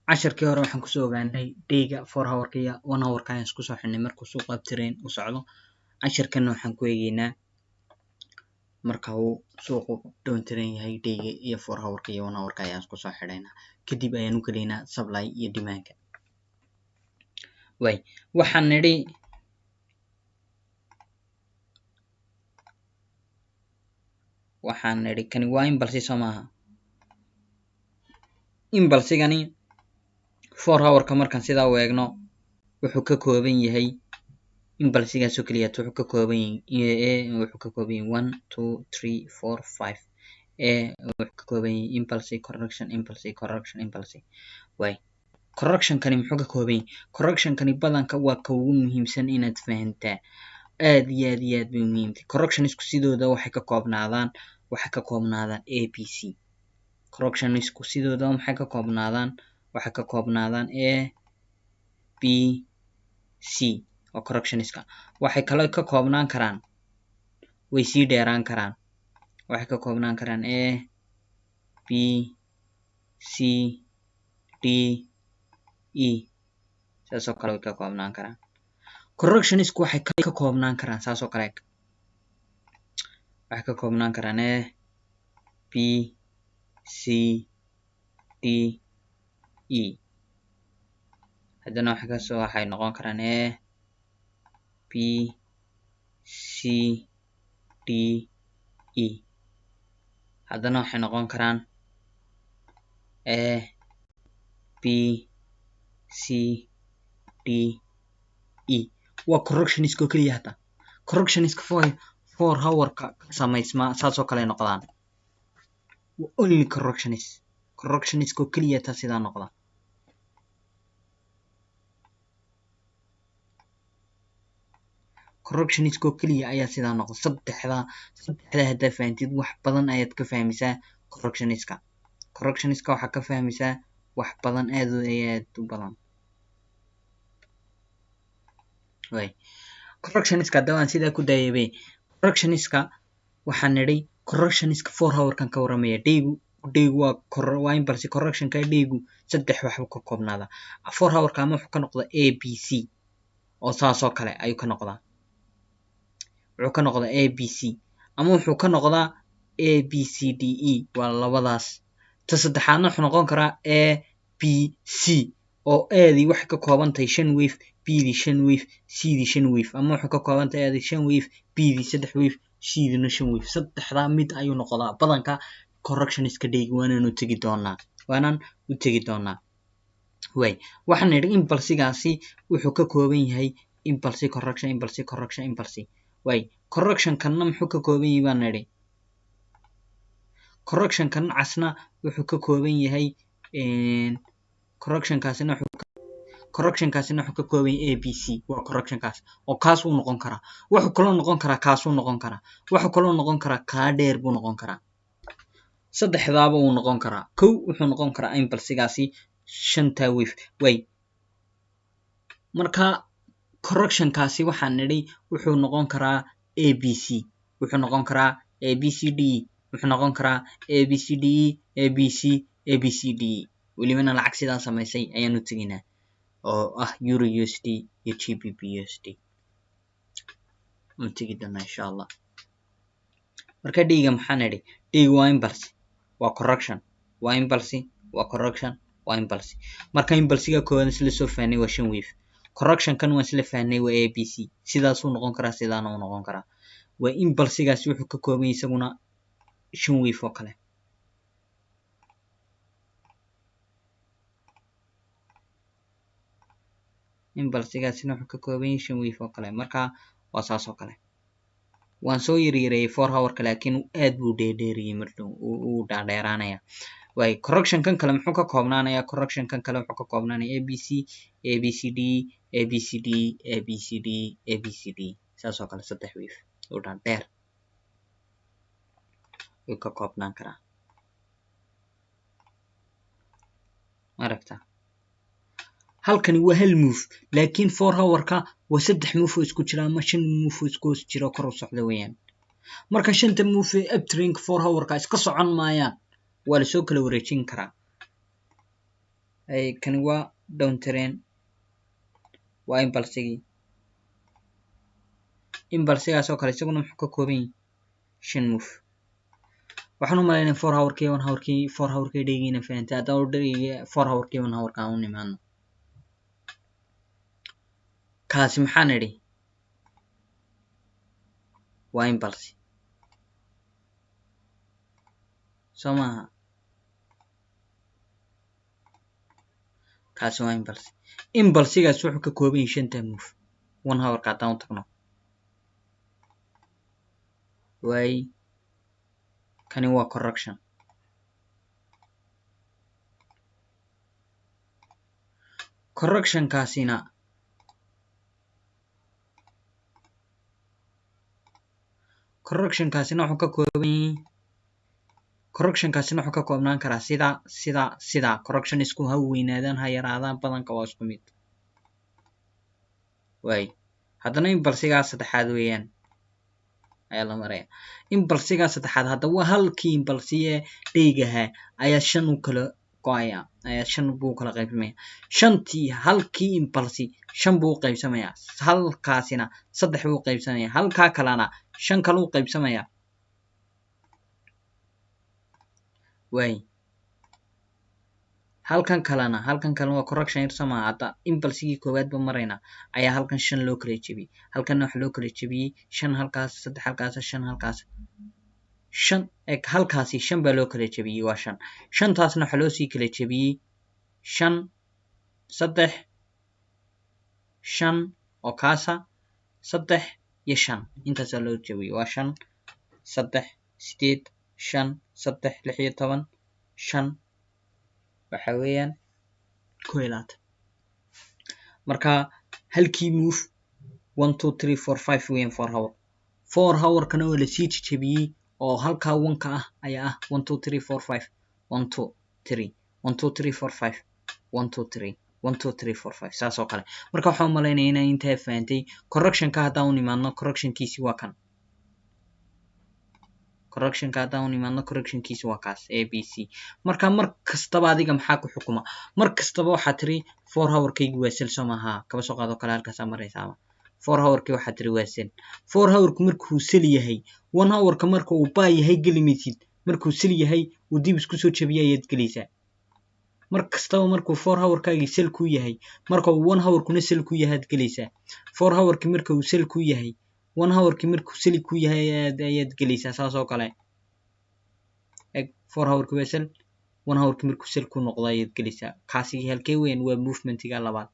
casharkii hore waxaan kusoo ogaanay dayga 4 hourka iyo 1 hourka ayaan isku soo xidhnay markuu suuqa abtireen u socdo. casharkana waxaan ku eegaynaa marka uu suuqu downtrend yahay dayga iyo 4 hourka iyo 1 hourka ayaan isku soo xidhaynaa. kadib ayaan u gelaynaa supply iyo demand-ka. waxaan nidhi kani waa impulse soo maaha. impulse-gani 4 hourka markaan sidaa u eegno wuxuu ka kooban yahay impulse-gaas oo keliya wuxuu ka kooban yahay 1 2 3 4 5 wuxuu ka kooban yahay impulse correction impulse correction impulse. correction-kani muxuu ka kooban yahay? correction-kani badanka waa ka ugu muhiimsan inaad fahantaa. aad iyo aad iyo aad bay muhiim tahay. correction-isku sidooda waxay ka koobnaadaan ABC. correction-isku sidooda waxay ka koobnaadaan ABC oo correction-iska. waxay kale ka koobnaan karaan, way sii dheeraan karaan. waxay ka koobnaan karaan A, B, C, D, E. saas oo kale way ka koobnaan karaan. correction-isku waxay kale ka koobnaan karaan saas oo kale. waxay ka koobnaan karaan A, B, C, D, E. haddana waxay noqon karaan A, B, C, D, E. haddana waxay noqon karaan A, B, C, D, E. waa correction-iska oo keliya. hata correction-iska 4 hourka samaysma saas oo kale noqdaan. only correction-iska oo keliya taa sidaa noqda. correction-iska oo keliya ayaa sidaa noqda. saddexda haddaa fahantid wax badan ayaad ka fahmaysaa correction-iska. correction-iska waxaa ka fahmaysaa wax badan aad u badan. correction-iska hadda waan sidaa ku daayay. correction-iska waxaan nidhi correction-iska 4 hourkan ka waramaya. daygu waa impulse correction-ka. daygu 3 waxbuu ka koobnaada. 4 hourka ama wuxuu ka noqdaa ABC oo saas oo kale ayuu ka noqdaa. wuxuu ka noqdaa ABC ama wuxuu ka noqdaa ABCDE. waa labadaas. ta saddexaadna wuxuu noqon karaa ABC oo A-dii waxay ka kooban tahay 5 wave, B-dii 5 wave, C-dii 5 wave. ama wuxuu ka kooban tahay A-dii 5 wave, B-dii 3 wave, C-diina 5 wave. saddexdaa mid ayuu noqdaa badanka correction-iska dayga. waanaan u tegi doonaa. waxaan nidhi impulse-gaasi wuxuu ka kooban yahay impulse correction impulse correction impulse. correction-kanna muxuu ka kooban yahay baan nidhi. correction-kan casna wuxuu ka kooban yahay correction-kaasina wuxuu ka kooban yahay ABC. waa correction-kaas oo kaas uu noqon karaa. wuxuu kaloo noqon karaa kaasuu noqon karaa. wuxuu kaloo noqon karaa kaa dheer buu noqon karaa. saddexdaaba uu noqon karaa. wuxuu noqon karaa impulse-gaasi 5 wave. marka correction-kaasi waxaan nidhi wuxuu noqon karaa ABC. wuxuu noqon karaa ABCDE. wuxuu noqon karaa ABCDE ABC ABCDE. welibana lacag sidaa samaysay ayaan u tegaynaa oo ah Euro USD iyo GBP USD. tegi doonaa insha Allah. marka dayga maxaan nidhi? dayga waa impulse, waa correction, waa impulse, waa correction, waa impulse. marka impulse-ga koowaad isla soo fahnay waa 5 wave. correction-kan waan isla fahnay waa ABC. sidaasuu noqon karaa, sidaana uu noqon karaa. waa impulse-gaasi wuxuu ka kooban yahay isaguna 5 wave oo kale. impulse-gaasina wuxuu ka kooban yahay 5 wave oo kale. marka waa saas oo kale. waan soo yareeyay 4 hourka laakiin aad buu dheeriyay markuu uu dhaadheeraanaya. correction-kan kale muxuu ka koobnaanayaa? correction-kan kale wuxuu ka koobnaanayaa ABC ABCD ABCD ABCD ABCD. saas oo kale 3 wave oo dhaadheer ayuu ka koobnaan karaa. aragta halkani waa hal move laakiin 4 hourka waa 3 move oo isku jira ama 5 move oo isku jira kor u socda weeyaan. marka 5 move ee uptrend 4 hourka iska socon maayaan. waa la soo kala wareejin karaa. ay kani waa down train waa impulsigaas oo kale isaguna muxuu ka kooban yahay 5 move waxaan u maleynayaa 4 hourkii 1 hourkii 4 hourkii dhaygiina fahantaa hadda oo dhayga 4 hourkii 1 hourka aan u nimaano kaasi maxaan idhi waa impulse soo maaha kaasi waa impulsigaas wuxuu ka kooban yahay 5 move 1 hourka haddaan u tagno waay kani waa correctionkaasina wuxuu ka kooban yahay correctionkaasina wuxuu ka koobnaan karaa sida correction isku ha weynaadaan ha yaraadaan badanka waa isku mid waay haddana impulsigaas saddexaad weeyaan ayaa la maraya impulsigaas saddexaad hadda waa halkii impulsi ee dhaygaha ayaa 5 u kala go'aya ayaa 5 buu kala qaybsamaya 5tii halkii impulsi 5 buu qaybsamaya halkaasina 3 buu qaybsamaya halka kalena 5 kale uu qaybsamaya waay halkan kalena waa correction yar sama hadda impulsigii koowaad ba marayna ayaa halkan 5 loo kala jebiyay halkan waxa loo kala jebiyay 5 halkaas 3 halkaas 5 halkaas 5 halkaasi 5 baa loo kala jebiyay waa 5 taasna waxa loo sii kala jebiyay 5 3 5 oo kaasa 3 iyo 5 intaas loo jebiyay waa 5 3 8 5 3 16 5 waxa weeyaan koilaad marka halkii move 1 2 3 4 5 weeyaan 4 hour kana waa la sii jebiyay oo halka 1 ka ah ayaa ah 1 2 3 4 5 1 2 3 1 2 3 4 5 1 2 3 1 2 3 4 5 saas oo kale marka waxaan u maleynayaa inay inta faantay correctionka haddaan u nimaadno correctionkiisi waa kan correctionka haddaan u nimaadno correctionkiisi waa kaas ABC marka mar kastaba adiga maxaa ku xukuma mar kastaba waxaa tiri 4 hourkaygu waa sel soo maaha kaba soo qaado kale halkaas maraysaa 4 hourkii waxaa tiri waa sel 4 hourku markuu sel yahay 1 hourka marka uu baa yahay gelimaysid markuu sel yahay uu dib isku soo jabiya ayaad gelaysaa mar kastaba markuu 4 hourkaagii sel ku yahay marka uu 1 hourkuna sel ku yahay aad gelaysaa 4 hourkii marka uu sel ku yahay 1 hourkii markuu sel ku yahay ayaad gelaysaa saas oo kale 4 hourkii waa sel 1 hourkii markuu sel ku noqdo ayaad gelaysaa kaasi halkee weyn waa movementiga labaad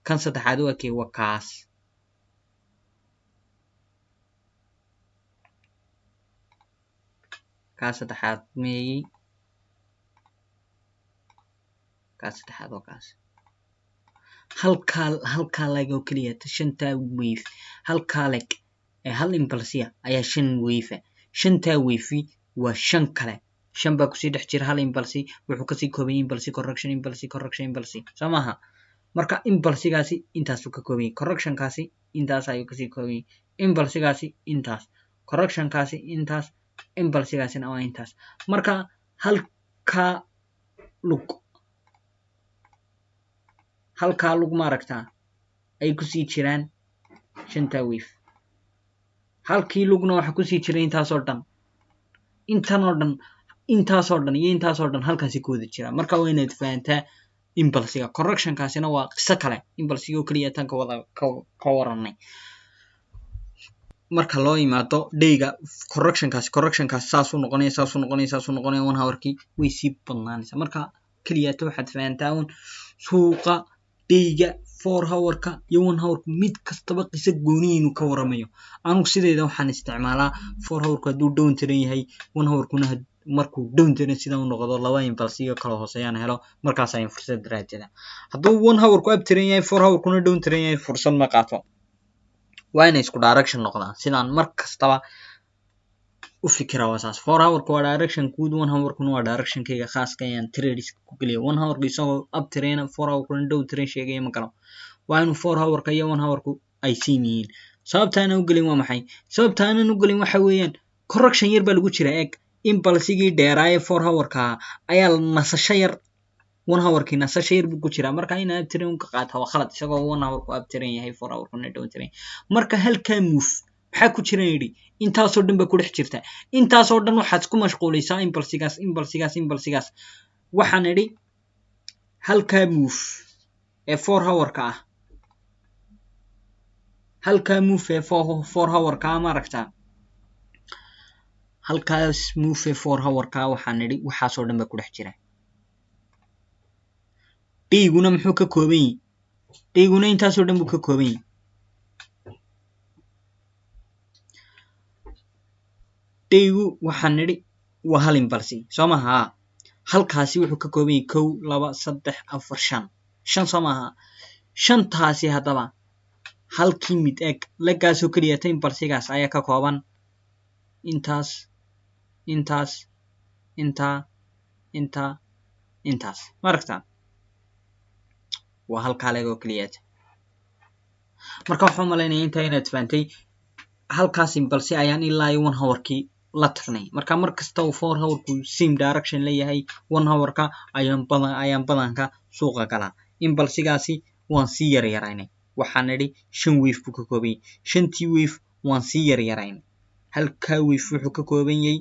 kan saddexaad waa kee waa kaas saddexaad meeyay kaas saddexaad oo kaas halka leg oo kaliya 5 wave halka leg ee hal impulsiya ayaa 5 wave 5 wave waa 5 kale 5 baa ku sii dhex jira hal impulsi wuxuu ka sii koobay impulsi correction samaha marka impulsigaasi intaas uu ka koobay correctionkaasi intaas ayuu ka sii koobay impulsigaasi intaas correctionkaasi intaas impulsigaasina waa intaas marka halka lug ma aragtaa ay ku sii jiraan 5 wave halkii lugna waxa ku sii jiray intaasoo dhan intaasoo dhan iyo intaasoo dhan halkaasi ku wada jira marka waa inaad fahantaa impulsiga correctionkaasina waa qiso kale impulsiga oo kaliya tan ka waranay marka loo yimaado dhayga correctionkaas saas u noqonaya 1 hourkii way sii badnaanaysaa marka kaliya waxaad fahantaa suuqa dhayga 4 hourka iyo 1 hourka mid kastaba qiso gooni inuu ka waramayo anigu sideeda waxaan isticmaalaa 4 hourka hadduu down train yahay 1 hourkuna markuu down train sida uu noqdo laba impulsiga kala hooseeyaan helo markaas ay fursad raadjada hadduu 1 hourku up train yahay 4 hourkuna down train yahay fursad ma qaato waa inay isku direction noqdaan sidaan mar kastaba u fikira wasaas 4 hourka waa direction guud 1 hourkuna waa directionkayga khaaska ayaan trades ku geliyo 1 hourka isagoo up train 4 hourkuna down train sheegaya ma galo waa inuu 4 hourka iyo 1 hourku ay siin yihiin sababtaana u gelin waa maxay sababtaana u gelin waxa weeyaan correction yar baa lagu jira impulsigii dheeraaye 4 hourka ayaa nasasho yar 1 hour-kii nasasho yar buu ku jiraa marka in abtirin ka qaata waa khalad isagoo 1 hour ku abtiran yahay 4 hour kuna dhawtiran marka halkaa move maxaa ku jira yidhi intaasoo dhan ba ku dhex jirta intaasoo dhan waxaad ku mashquulaysaa impulsigaas waxaan idhi halkaa move ee 4 hour-ka ah halkaa move ee 4 hour-ka ah ma aragtaa halkaas move ee 4 hour-ka waxaan idhi waxaasoo dhan ba ku dhex jira dhiiguna muxuu ka kooban yahay dhiiguna intaasoo dhan buu ka kooban yahay dhiigu waxaan idhi waa hal impulsi soo maha halkaasi wuxuu ka kooban yahay 1 2 3 4 5 soo maha shantaasi haddaba halkii mid eg lagaasoo keliya ta impulsigaas ayaa ka kooban intaas ma aragtaa waa halkaa legoo keliyaata marka waxaan umalaynaya intaa inaad fahantay halkaas impulsi ayaan ilaa iyo 1 hour-kii la tagnay marka markasta uu 4 hour-ku same direction leeyahay 1 hour-ka ayaan badanka suuqa galaa impulsigaasi waan sii yaryaraynay waxaan idhi 5 wave buu ka kooban yahay 5tii wave waan sii yaryaraynay halkaa wave wuxuu ka kooban yahay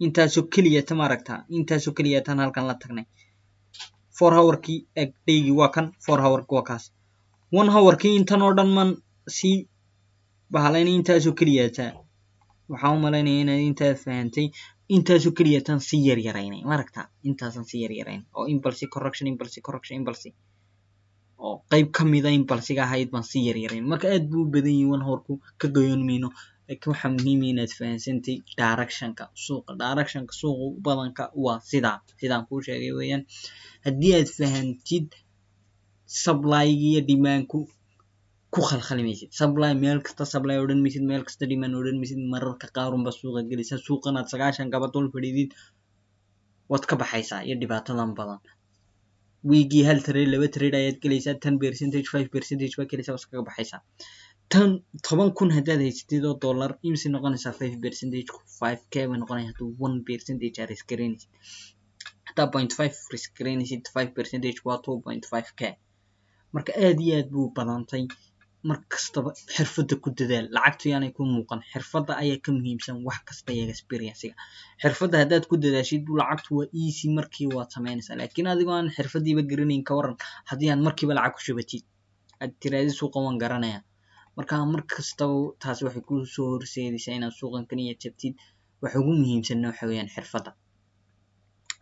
intaasoo keliyata ma aragtaa intaasoo keliyatan halkan la tagnay 4 hour-kii eg dhaygii waa kan 4 hour-ki waa kaas 1 hour-kii intan oo dhan man sii bahalaynay intaasoo keliyata waxaan u malaynaya inaad intaa fahantay intaasoo keliyatan sii yaryaraynay ma aragtaa intaasan sii yaryaraynay oo impulsi correction oo qayb ka mida impulsiga ahayd baan sii yaryarayn marka aad buu u badan yahay 1 hour-ku ka goyon mayno laakiin waxaa muhiim inaad fahansantay directionka suuqa badanka waa sidaan kuu sheegay weeyaan haddii aad fahantid supply-ga iyo demand-ku ku khalkhalimaysid supply meel kasta supply odhan maysid meel kasta demand odhan maysid mararka qaar unba suuqa gelisa suuqanaad 9 gaba dul fadhiidid waad ka baxaysaa iyo dhibaatadan badan wiigii hal trade 2 trade ayaad gelaysaa 10% 5% baa gelaysaa waad kaga baxaysaa tan 10,000 haddaad haysatid oo dollar imsi noqonaysaa 5% 5k bay noqonaysaa hadduu 1% risk garaynaysid hadaa 0.5 risk garaynaysid 5% waa 2.5k marka aad iyo aad buu badantay markastaba xirfada ku dadaal lacagtu yaanay ku muuqan xirfada ayaa ka muhiimsan wax kasta iyo experience-ga xirfada haddaad ku dadaashid lacagtu waa easy markii waad samaynaysaa laakiin adigoo aan xirfadiiba garanayn ka waran haddii aan markiiba lacag ku shubatid aad tiraadid suuqa waan garanaya marka markastaba taasi waxay ku soo horseedaysaa inaad suuqan kaliya jabtid waxa ugu muhiimsan waxa weeyaan xirfada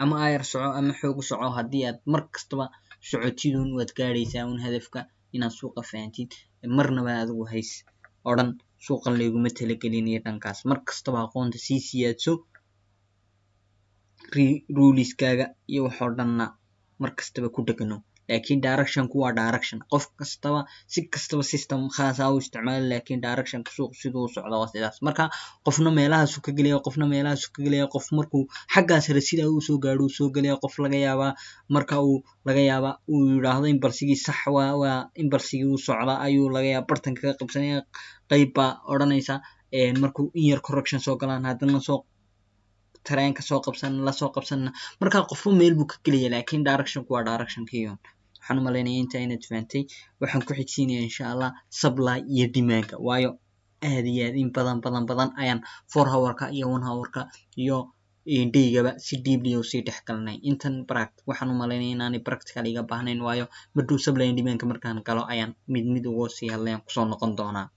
ama ayar soco ama xoog soco haddii aad markastaba socotidun waad gaadhaysaa un hadafka inaad suuqa fahantid marnaba adigu hays odhan suuqan layguma talagelinayo dhankaas markastaba aqoonta sii siyaadso ruliskaaga iyo waxoo dhanna markastaba ku dhegano laakiin directionku waa direction qof kastaba si kastaba system khaas ah u isticmaala laakiin directionka suuq siduu u socdo waa sidaas marka qofna meelahaasu ka gelaya qofna meelahaasu ka gelaya qof markuu xaggaas hore sidaa uu soo gaadho uu soo gelaya qof laga yaabaa marka uu yidhaahdo impulsigii sax waa impulsigii uu socda ayuu laga yaaba bartanka ka qabsanaya qayb baa odhanaysa markuu in yar correction soo galaan haddana soo tareenka soo qabsanna marka qofba meel buu ka gelaya laakiin directionku waa directionkiiyo waxaan u malaynaya intaa inaad fahantay waxaan ku xigsiinaya insha allah supply iyo demand-ka waayo aad iyo aad in badan ayaan 4 hour-ka iyo 1 hour-ka iyo daygaba si deeply usii dhex galnay intan waxaan u malaynaya inaanay practical iga baahnayn waayo madhow supply and demand-ka markaan galo ayaan mid uga sii hadlayan kusoo noqon doonaa